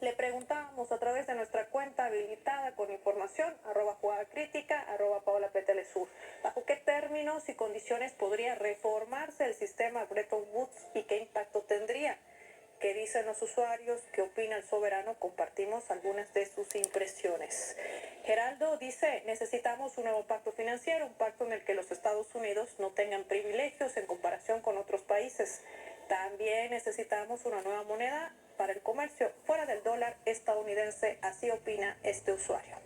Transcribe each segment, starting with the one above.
Le preguntábamos a través de nuestra cuenta habilitada con información, @jugadacrítica, @paolaptlsur, bajo qué términos y condiciones podría reformarse el sistema Bretton Woods y qué impacto tendría. ¿Qué dicen los usuarios? ¿Qué opina el soberano? Compartimos algunas de sus impresiones. Geraldo dice, necesitamos un nuevo pacto financiero, un pacto en el que los Estados Unidos no tengan privilegios en comparación con otros países. También necesitamos una nueva moneda para el comercio fuera del dólar estadounidense, así opina este usuario.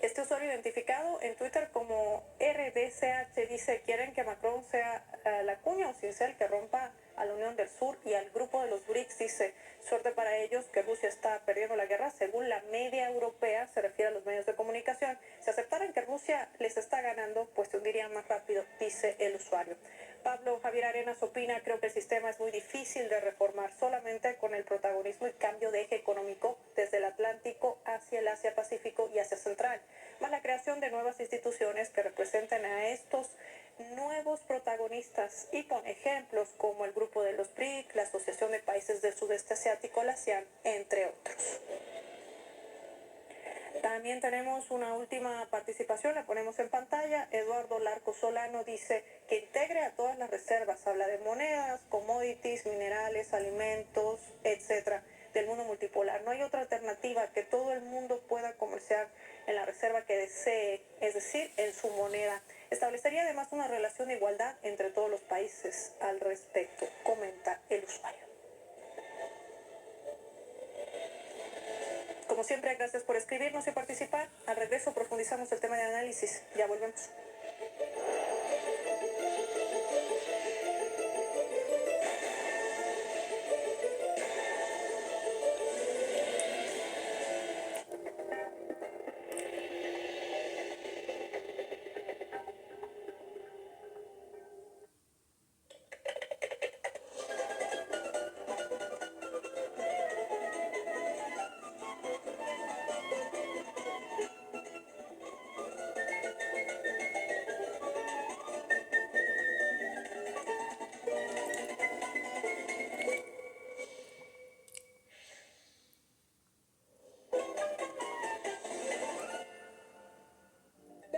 Este usuario identificado en Twitter como RDCH dice, quieren que Macron sea la cuña o Sincel que rompa a la Unión del Sur y al grupo de los BRICS. Dice, suerte para ellos que Rusia está perdiendo la guerra. Según la media europea, se refiere a los medios de comunicación, si aceptaran que Rusia les está ganando, pues se hundirían más rápido, dice el usuario. Pablo Javier Arenas opina, creo que el sistema es muy difícil de reformar solamente con el protagonismo y cambio de eje económico desde el Atlántico hacia el Asia-Pacífico y Asia Central, más la creación de nuevas instituciones que representen a estos nuevos protagonistas y con ejemplos como el grupo de los BRIC, la Asociación de Países del Sudeste Asiático, la ASEAN, entre otros. También tenemos una última participación, la ponemos en pantalla. Eduardo Larco Solano dice que integre a todas las reservas, habla de monedas, commodities, minerales, alimentos, etcétera, del mundo multipolar. No hay otra alternativa, que todo el mundo pueda comerciar en la reserva que desee, es decir, en su moneda. Establecería además una relación de igualdad entre todos los países al respecto, comenta el usuario. Como siempre, gracias por escribirnos y participar. Al regreso profundizamos el tema de análisis. Ya volvemos.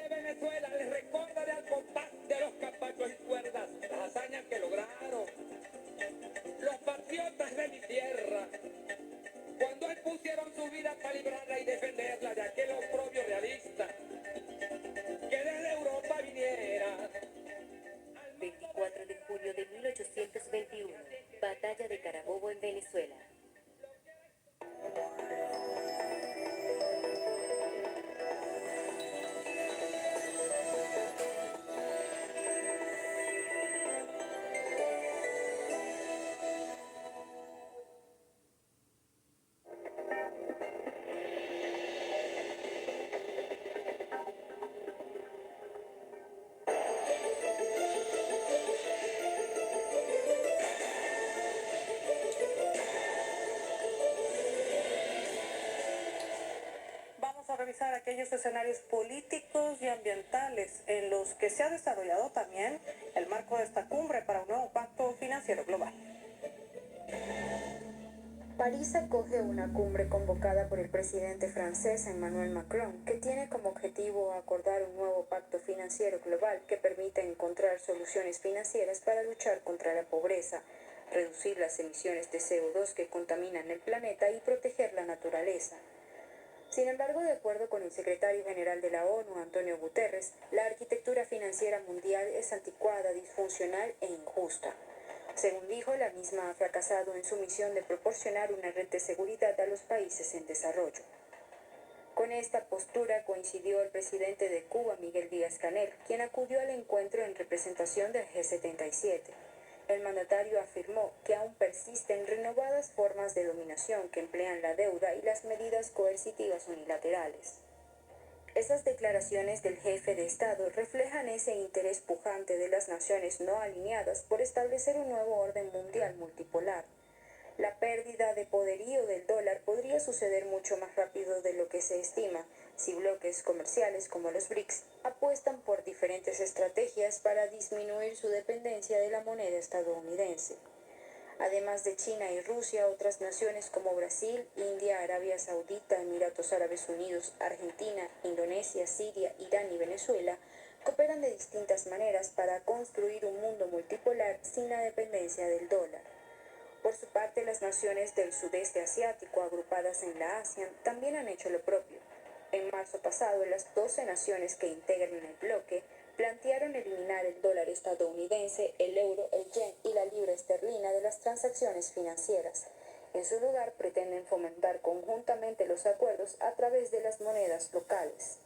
Venezuela les recordaré al compás de los capachos y cuerdas las hazañas que lograron los patriotas de mi tierra cuando impusieron su vida para librarla y defenderla de aquel oprobio realista que desde Europa viniera. 24 de junio de 1821, Batalla de Carabobo en Venezuela. Revisar aquellos escenarios políticos y ambientales en los que se ha desarrollado también el marco de esta cumbre para un nuevo pacto financiero global. París acoge una cumbre convocada por el presidente francés Emmanuel Macron, que tiene como objetivo acordar un nuevo pacto financiero global que permita encontrar soluciones financieras para luchar contra la pobreza, reducir las emisiones de CO2 que contaminan el planeta y proteger la naturaleza. Sin embargo, de acuerdo con el secretario general de la ONU, Antonio Guterres, la arquitectura financiera mundial es anticuada, disfuncional e injusta. Según dijo, la misma ha fracasado en su misión de proporcionar una red de seguridad a los países en desarrollo. Con esta postura coincidió el presidente de Cuba, Miguel Díaz-Canel, quien acudió al encuentro en representación del G77. El mandatario afirmó que aún persisten renovadas formas de dominación que emplean la deuda y las medidas coercitivas unilaterales. Esas declaraciones del jefe de Estado reflejan ese interés pujante de las naciones no alineadas por establecer un nuevo orden mundial multipolar. La pérdida de poderío del dólar podría suceder mucho más rápido de lo que se estima si bloques comerciales como los BRICS apuestan por diferentes estrategias para disminuir su dependencia de la moneda estadounidense. Además de China y Rusia, otras naciones como Brasil, India, Arabia Saudita, Emiratos Árabes Unidos, Argentina, Indonesia, Siria, Irán y Venezuela cooperan de distintas maneras para construir un mundo multipolar sin la dependencia del dólar. Por su parte, las naciones del sudeste asiático, agrupadas en la ASEAN, también han hecho lo propio. En marzo pasado, las 12 naciones que integran el bloque plantearon eliminar el dólar estadounidense, el euro, el yen y la libra esterlina de las transacciones financieras. En su lugar, pretenden fomentar conjuntamente los acuerdos a través de las monedas locales.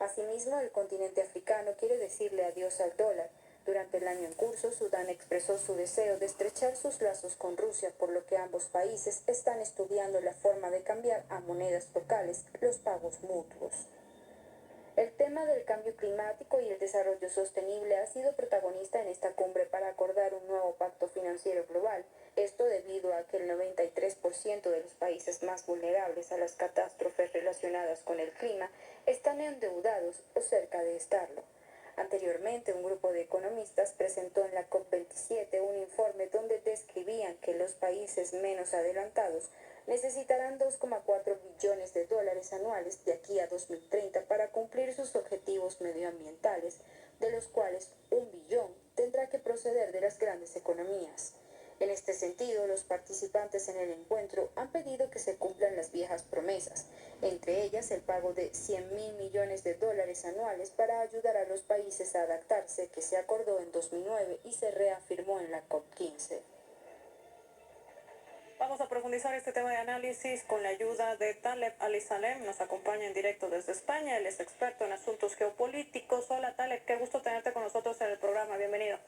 Asimismo, el continente africano quiere decirle adiós al dólar. Durante el año en curso, Sudán expresó su deseo de estrechar sus lazos con Rusia, por lo que ambos países están estudiando la forma de cambiar a monedas locales los pagos mutuos. El tema del cambio climático y el desarrollo sostenible ha sido protagonista en esta cumbre para acordar un nuevo pacto financiero global. Esto debido a que el 93% de los países más vulnerables a las catástrofes relacionadas con el clima están endeudados o cerca de estarlo. Anteriormente, un grupo de economistas presentó en la COP27 un informe donde describían que los países menos adelantados necesitarán 2,4 billones de dólares anuales de aquí a 2030 para cumplir sus objetivos medioambientales, de los cuales 1 billón tendrá que proceder de las grandes economías. En este sentido, los participantes en el encuentro han pedido que se cumplan las viejas promesas, entre ellas el pago de 100.000 millones de dólares anuales para ayudar a los países a adaptarse, que se acordó en 2009 y se reafirmó en la COP15. Vamos a profundizar este tema de análisis con la ayuda de Taleb Ali-Salem. Nos acompaña en directo desde España. Él es experto en asuntos geopolíticos. Hola Taleb, qué gusto tenerte con nosotros en el programa. Bienvenido.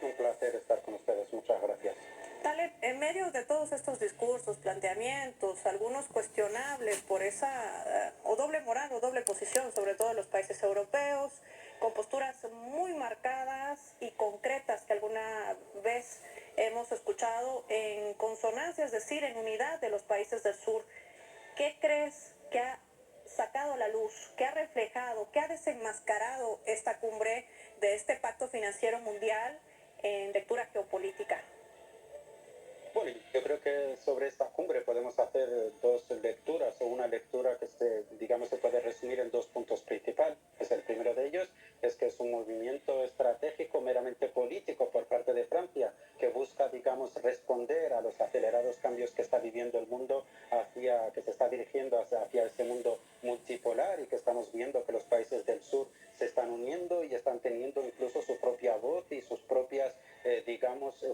Un placer estar con ustedes. Muchas gracias. Taleb, en medio de todos estos discursos, planteamientos, algunos cuestionables por esa o doble moral o doble posición, sobre todo en los países europeos, con posturas muy marcadas y concretas que alguna vez hemos escuchado en consonancia, es decir, en unidad de los países del sur. ¿Qué crees que ha sacado a la luz, que ha reflejado, que ha desenmascarado esta cumbre de este pacto financiero mundial en lectura geopolítica? Bueno, yo creo que sobre esta cumbre podemos hacer dos lecturas, o una lectura que se puede resumir en dos puntos principales. El primero de ellos es que es un movimiento estratégico meramente político por parte de Francia, que busca, responder a los acelerados cambios que está viviendo el mundo, que se está dirigiendo hacia ese mundo multipolar, y que estamos viendo que los países del sur se están uniendo y están teniendo incluso su propia voz y sus propias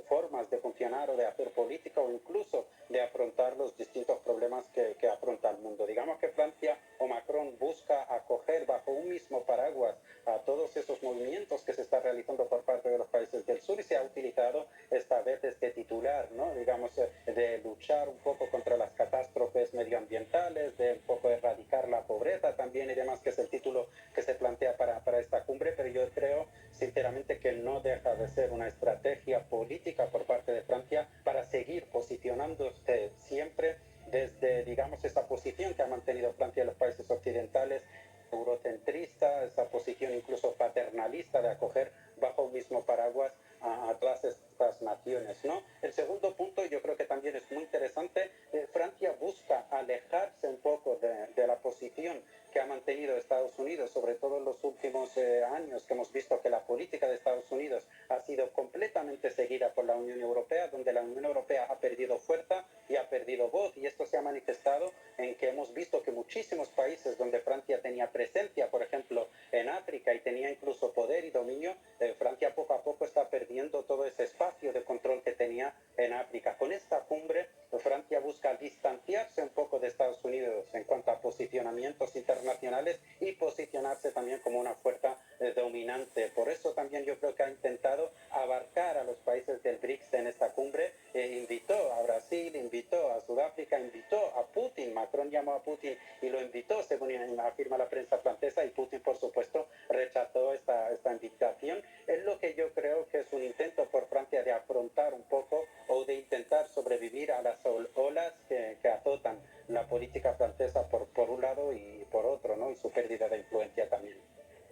formas de funcionar o de hacer política, o incluso de afrontar los distintos problemas que afronta el mundo. Digamos que Francia o Macron busca acoger bajo un mismo paraguas a todos esos movimientos que se están realizando por parte de los países del sur, y se ha utilizado esta vez este titular, ¿no? De luchar un poco contra las catástrofes medioambientales, de un poco erradicar la pobreza también y demás, que es el título que se plantea para esta cumbre. Pero yo creo sinceramente que no deja de ser una estrategia política por parte de Francia para seguir posicionándose siempre desde, esa posición que ha mantenido Francia en los países occidentales, eurocentrista, esa posición incluso paternalista de acoger bajo un mismo paraguas a todas estas naciones, ¿no? El segundo punto, yo creo que también es muy interesante. Francia busca alejarse un poco de la posición que ha mantenido Estados Unidos, sobre todo en los últimos años, que hemos visto que la política de Estados Unidos ha sido completamente seguida por la Unión Europea, donde la Unión Europea ha perdido fuerza y ha perdido voz, y esto se ha manifestado en que hemos visto que muchísimos países donde Francia tenía presencia, por ejemplo en África, y tenía incluso poder y dominio, Francia poco a poco está perdiendo todo ese espacio de control que tenía en África. Con esta cumbre, Francia busca distanciarse un poco de Estados Unidos en cuanto a posicionamientos internacionales y posicionarse también como una fuerza dominante. Por eso también yo creo que ha intentado abarcar a los países del BRICS en esta cumbre. Invitó a Brasil, invitó a Sudáfrica, invitó a Putin. Macron llamó a Putin y lo invitó, según afirma la prensa francesa, y Putin, por supuesto, rechazó esta invitación. Es lo que yo creo que es un intento por Francia de afrontar un poco, o de intentar sobrevivir a las olas que azotan la política francesa por un lado y por otro, ¿no? Y su pérdida de influencia también.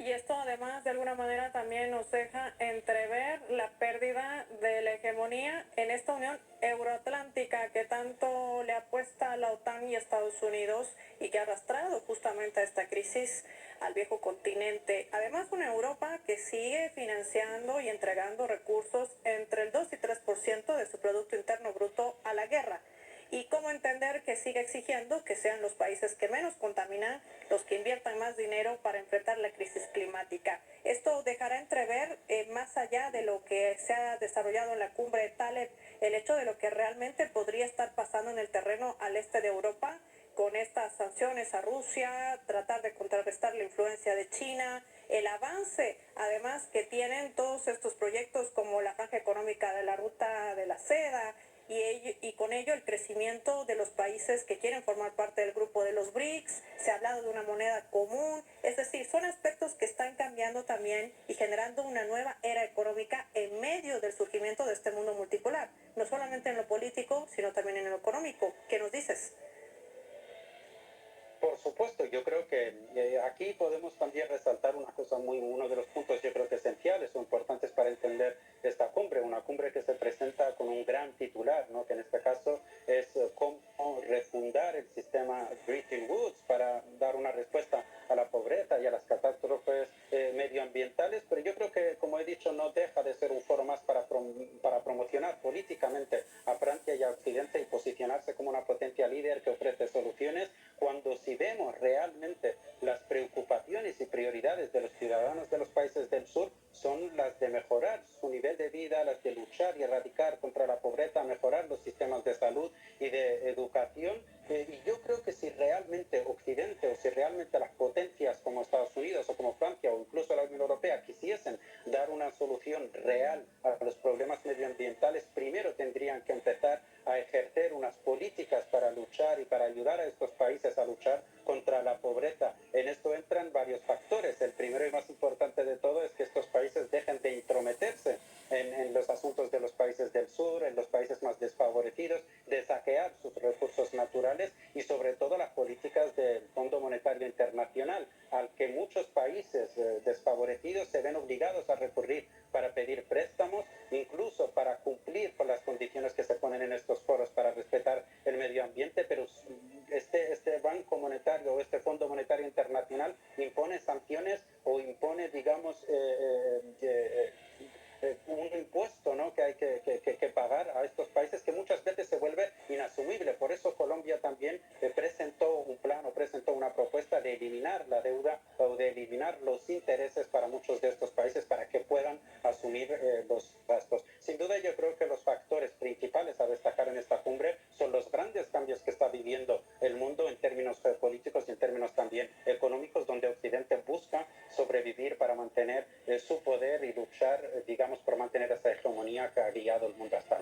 Y esto además de alguna manera también nos deja entrever la pérdida de la hegemonía en esta Unión Euroatlántica que tanto le apuesta a la OTAN y Estados Unidos y que ha arrastrado justamente a esta crisis al viejo continente. Además, una Europa que sigue financiando y entregando recursos entre el 2 y 3% de su Producto Interno Bruto a la guerra. Y cómo entender que sigue exigiendo que sean los países que menos contaminan los que inviertan más dinero para enfrentar la crisis climática. Esto dejará entrever, más allá de lo que se ha desarrollado en la cumbre de Taleb, el hecho de lo que realmente podría estar pasando en el terreno al este de Europa con estas sanciones a Rusia, tratar de contrarrestar la influencia de China, el avance además que tienen todos estos proyectos como la franja económica de la ruta de la seda, y con ello el crecimiento de los países que quieren formar parte del grupo de los BRICS. Se ha hablado de una moneda común, es decir, son aspectos que están cambiando también y generando una nueva era económica en medio del surgimiento de este mundo multipolar, no solamente en lo político, sino también en lo económico. ¿Qué nos dices? Por supuesto, yo creo que aquí podemos también resaltar uno de los puntos yo creo que esenciales o importantes para entender esta cumbre, una cumbre que se presenta con un gran titular, ¿no? Que en este caso es cómo refundar el sistema Bretton Woods para dar una respuesta a la pobreza y a las catástrofes medioambientales, pero yo creo que, como he dicho, no deja de ser un foro más para promocionar políticamente a Francia y a Occidente y posicionarse como una potencia líder que ofrece soluciones, cuando si vemos realmente las preocupaciones y prioridades de los ciudadanos de los países del sur son las de mejorar su nivel de vida, las de luchar y erradicar contra la pobreza, mejorar los sistemas de salud y de educación. Y yo creo que si realmente Occidente o si realmente las potencias como Estados Unidos o como Francia o incluso la Unión Europea quisiesen dar una solución real a los problemas medioambientales, primero tendrían que empezar a ejercer unas políticas para luchar y para ayudar a estos países a luchar contra la pobreza. En esto entran varios factores. El primero y más importante de todo es que estos países dejen de intrometerse en los asuntos de los países del sur, en los países más desfavorecidos, de saquear sus recursos naturales y sobre todo las políticas del Fondo Monetario Internacional, al que muchos países desfavorecidos se ven obligados a recurrir para pedir préstamos, incluso para cumplir con las condiciones que se ponen en estos foros para respetar el medio ambiente, pero este Banco Monetario o este Fondo Monetario Internacional impone sanciones o impone, digamos, un impuesto, ¿no? Que hay que pagar a estos países que muchas veces se vuelve inasumible. Por eso Colombia también presentó un plan o presentó una propuesta de eliminar la deuda o de eliminar los intereses para muchos de estos países para que puedan asumir los gastos. Sin duda yo creo que los factores principales a destacar en esta cumbre son los grandes cambios que está viviendo el mundo en términos políticos y en términos también económicos, donde Occidente busca sobrevivir para mantener su poder y luchar, digamos, por mantener esa hegemonía que ha guiado el mundo hasta